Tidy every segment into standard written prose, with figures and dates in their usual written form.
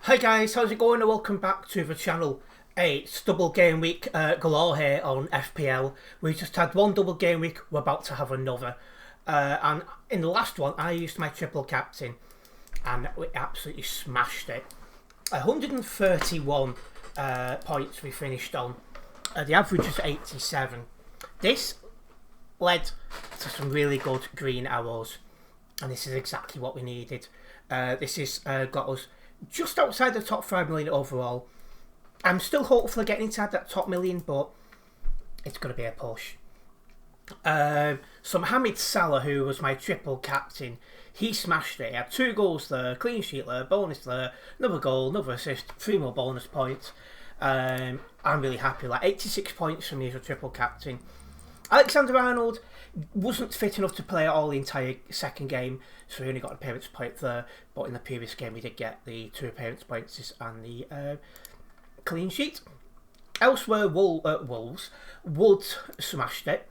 Hi guys, how's it going and welcome back to the channel. Hey, it's Double Gameweek galore here on FPL. We just had one double game week, we're about to have another. And in the last one, I used my triple captain and we absolutely smashed it. 131 points we finished on. The average is 87. This led to some really good green arrows, and this is exactly what we needed. This has got us just outside the top 5 million overall. I'm still hopeful of getting inside that top million, but it's going to be a push. So Mohamed Salah, who was my triple captain, he smashed it. He had 2 goals there, clean sheet there, bonus there, another goal, another assist, 3 more bonus points. I'm really happy. Like 86 points for me as a triple captain. Alexander-Arnold wasn't fit enough to play all the entire second game, so he only got an appearance point there. But in the previous game, he did get the 2 appearance points and the clean sheet. Elsewhere, Wolves, Wood smashed it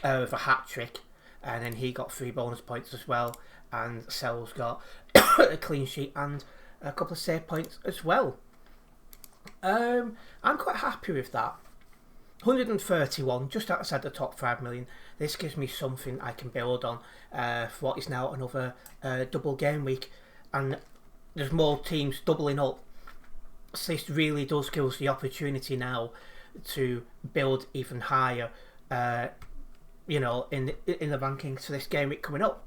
with a hat trick, and then he got 3 bonus points as well. And Sells got a clean sheet and a couple of save points as well. I'm quite happy with that. 131, just outside the top 5 million. This gives me something I can build on for what is now another double game week, and there's more teams doubling up. So this really does give us the opportunity now to build even higher, in the rankings for this game week coming up.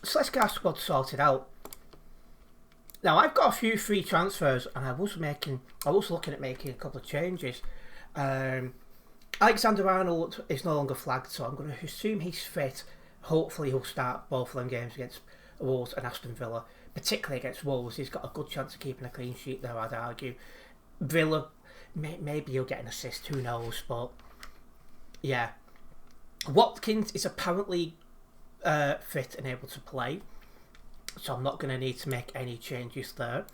So let's get our squad sorted out. Now I've got a few free transfers, and I was looking at making a couple of changes. Alexander-Arnold is no longer flagged, so I'm going to assume he's fit. Hopefully he'll start both of them games against Wolves and Aston Villa, particularly against Wolves. He's got a good chance of keeping a clean sheet there, I'd argue. Villa, maybe he'll get an assist, who knows, but yeah. Watkins is apparently fit and able to play, so I'm not going to need to make any changes there,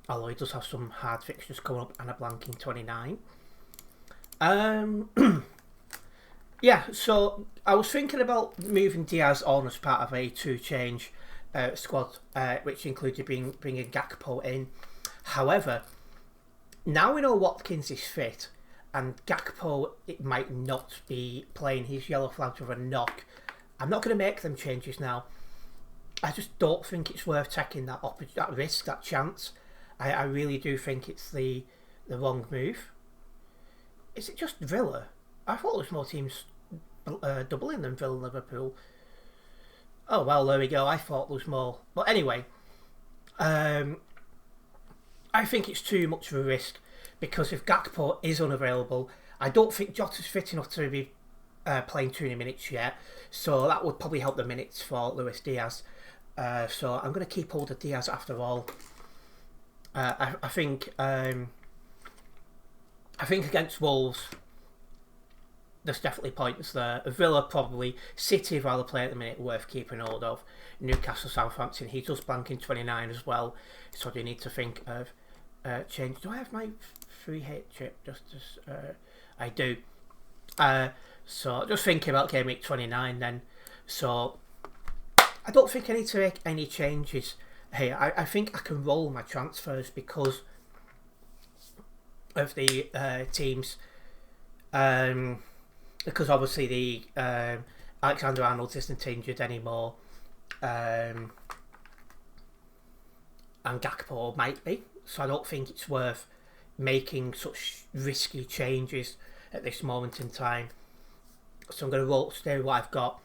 although he does have some hard fixtures coming up and a blank in 29. Yeah, so I was thinking about moving Diaz on as part of a 2-change squad, which included bringing Gakpo in. However, now we know Watkins is fit, and Gakpo, it might not be playing. His yellow flags with a knock. I'm not going to make them changes now. I just don't think it's worth taking that risk, that chance. I really do think it's the wrong move. Is it just Villa? I thought there was more teams doubling than Villa and Liverpool. Oh well, there we go. I thought there was more. But anyway, I think it's too much of a risk, because if Gakpo is unavailable, I don't think Jota's fit enough to be playing 20 minutes yet. So that would probably help the minutes for Luis Diaz. So I'm going to keep hold of Diaz after all. I think against Wolves, there's definitely points there. Villa probably. City, if rather play at the minute, worth keeping hold of. Newcastle, Southampton, he does blank in 29 as well. So do you need to think of change? Do I have my free hit chip? I do. So just thinking about game week 29 then. So I don't think I need to make any changes here. I think I can roll my transfers because of the teams, because obviously the Alexander-Arnold isn't injured anymore, and Gakpo might be, so I don't think it's worth making such risky changes at this moment in time. So I'm going to stay with what I've got.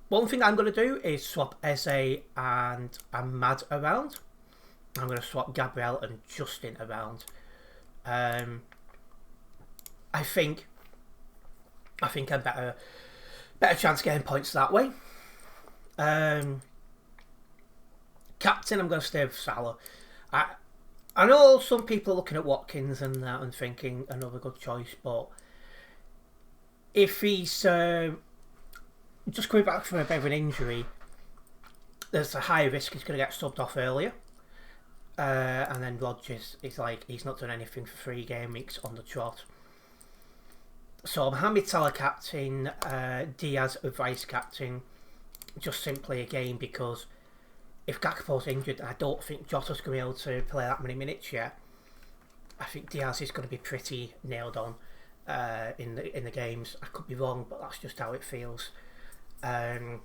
One thing I'm going to do is swap Eze and Ahmad around. I'm going to swap Gabriel and Justin around. I think I'm better chance of getting points that way. Captain, I'm going to stay with Salah. I know some people are looking at Watkins and that and thinking another good choice, but if he's just coming back from a bit of an injury, there's a high risk he's going to get subbed off earlier. And then Rodgers is like, he's not done anything for 3 game weeks on the trot. So Mohamed Salah captain, Diaz vice captain, just simply again because if Gakpo's injured, and I don't think Jota's going to be able to play that many minutes yet, I think Diaz is going to be pretty nailed on in the games. I could be wrong, but that's just how it feels. Going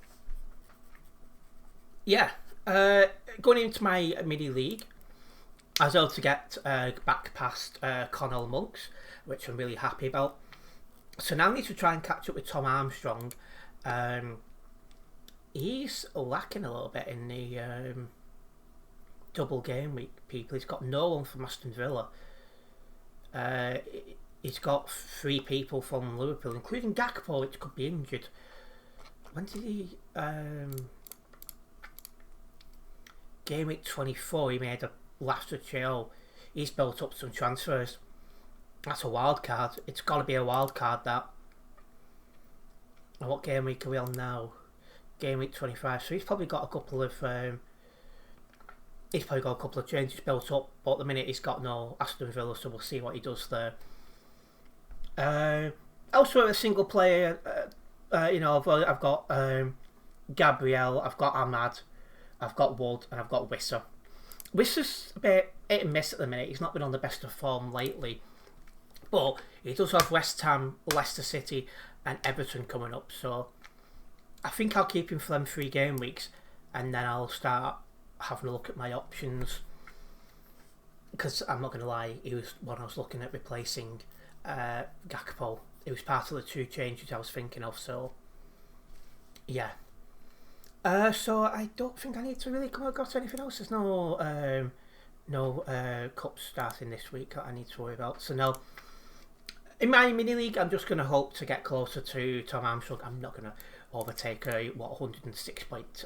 into my mini league, I was able to get back past Connell Monks, which I'm really happy about. So now I need to try and catch up with Tom Armstrong. He's lacking a little bit in the double game week, people. He's got no one from Aston Villa. He's got 3 people from Liverpool, including Gakpo, which could be injured. When did he... game week 24, he made a last Cheo. He's built up some transfers. That's a wild card. It's got to be a wild card, that. And what game week are we on now? Game week 25. So he's probably got a couple of changes built up, but at the minute he's got no Aston Villa, so we'll see what he does there. Elsewhere, a single player, I've got Gabriel, I've got Ahmad, I've got Wood, and I've got Wissa. Wissa's a bit hit and miss at the minute. He's not been on the best of form lately, but he does have West Ham, Leicester City, and Everton coming up, so I think I'll keep him for them 3 game weeks, and then I'll start having a look at my options, because I'm not going to lie, he was one I was looking at replacing Gakpo. It was part of the 2 changes I was thinking of, so yeah. So I don't think I need to really come across anything else. There's no cups starting this week that I need to worry about. So no, in my mini league, I'm just going to hope to get closer to Tom Armstrong. I'm not going to overtake a 106 point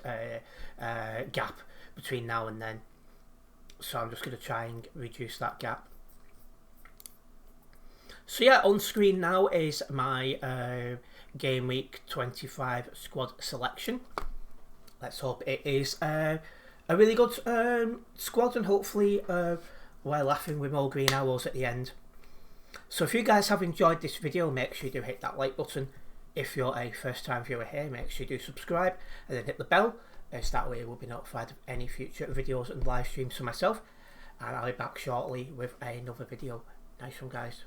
gap between now and then. So I'm just going to try and reduce that gap. So yeah, on screen now is my game week 25 squad selection. Let's hope it is a really good squad, and hopefully we're laughing with more green arrows at the end. So if you guys have enjoyed this video, make sure you do hit that like button. If you're a first time viewer here, make sure you do subscribe and then hit the bell, as that way you will be notified of any future videos and live streams for myself. And I'll be back shortly with another video. Nice one, guys.